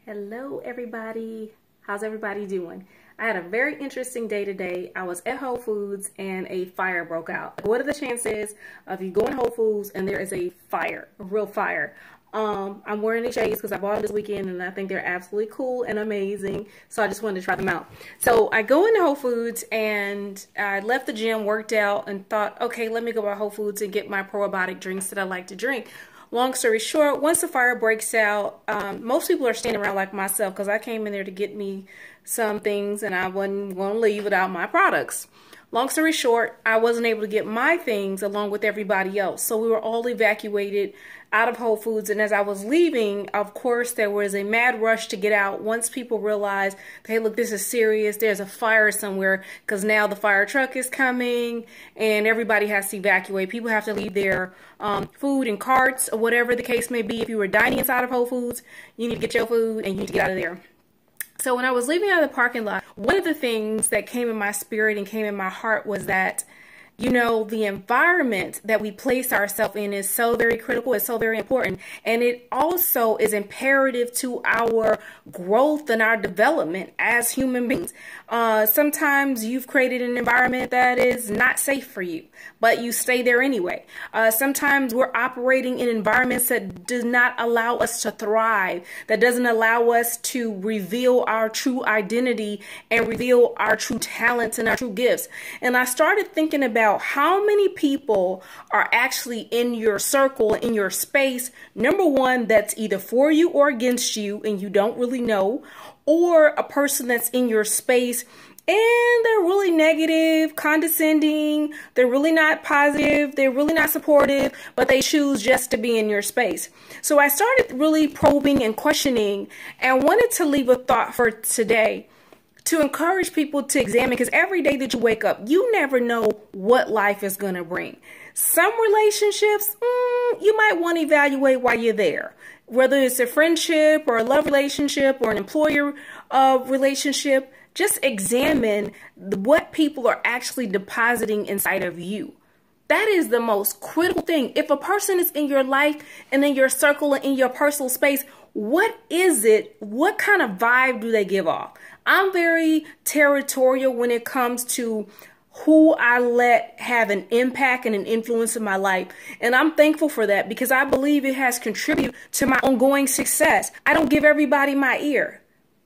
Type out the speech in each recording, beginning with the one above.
Hello everybody. How's everybody doing? I had a very interesting day today. I was at Whole Foods and a fire broke out. What are the chances of you going to Whole Foods and there is a fire, a real fire? I'm wearing these shades because I bought them this weekend and I think they're absolutely cool and amazing. So I just wanted to try them out. So I go into Whole Foods and I left the gym, worked out, and thought, okay, let me go to Whole Foods and get my probiotic drinks that I like to drink. Long story short, once the fire breaks out, most people are standing around like myself because I came in there to get me some things and I wasn't going to leave without my products. Long story short, I wasn't able to get my things along with everybody else. So we were all evacuated out of Whole Foods. And as I was leaving, of course, there was a mad rush to get out once people realized, hey, look, this is serious. There's a fire somewhere because now the fire truck is coming and everybody has to evacuate. People have to leave their food in carts or whatever the case may be. If you were dining inside of Whole Foods, you need to get your food and you need to get out of there. So when I was leaving out of the parking lot, one of the things that came in my spirit and came in my heart was that, you know, the environment that we place ourselves in is so very critical. It's so very important. And it also is imperative to our growth and our development as human beings. Sometimes you've created an environment that is not safe for you, but you stay there anyway. Sometimes we're operating in environments that do not allow us to thrive, that doesn't allow us to reveal our true identity and reveal our true talents and our true gifts. And I started thinking about how many people are actually in your circle, in your space, number one, that's either for you or against you and you don't really know, or a person that's in your space and they're really negative, condescending, they're really not positive, they're really not supportive, but they choose just to be in your space. So I started really probing and questioning and wanted to leave a thought for today to encourage people to examine, because every day that you wake up, you never know what life is going to bring. Some relationships, you might want to evaluate while you're there. Whether it's a friendship or a love relationship or an employer relationship, just examine what people are actually depositing inside of you. That is the most critical thing. If a person is in your life and in your circle and in your personal space, what is it? What kind of vibe do they give off? I'm very territorial when it comes to who I let have an impact and an influence in my life. And I'm thankful for that because I believe it has contributed to my ongoing success. I don't give everybody my ear.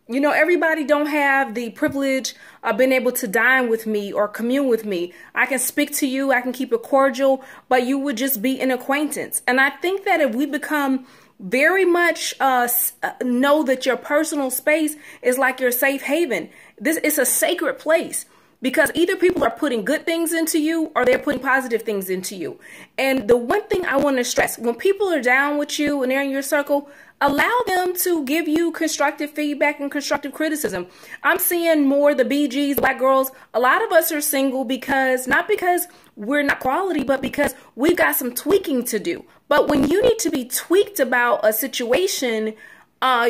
You know, everybody don't have the privilege of being able to dine with me or commune with me. I can speak to you, I can keep it cordial, but you would just be an acquaintance. And I think that if we become very much know that your personal space is like your safe haven, this is a sacred place. Because either people are putting good things into you or they're putting positive things into you. And the one thing I want to stress, when people are down with you and they're in your circle, allow them to give you constructive feedback and constructive criticism. I'm seeing more the BGs, black girls. A lot of us are single because, not because we're not quality, but because we've got some tweaking to do. But when you need to be tweaked about a situation,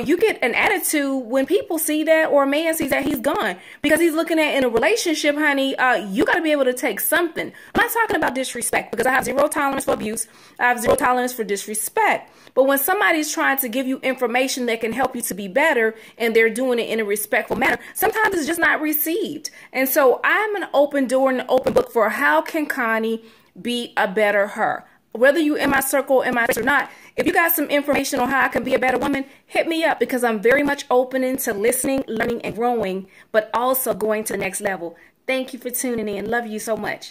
you get an attitude when people see that, or a man sees that, he's gone because he's looking at in a relationship, honey. You got to be able to take something. I'm not talking about disrespect because I have zero tolerance for abuse. I have zero tolerance for disrespect. But when somebody's trying to give you information that can help you to be better and they're doing it in a respectful manner, sometimes it's just not received. And so I'm an open door and an open book for how can Connie be a better her. Whether you in my circle, in my space or not, if you got some information on how I can be a better woman, hit me up because I'm very much open into listening, learning, and growing, but also going to the next level. Thank you for tuning in. Love you so much.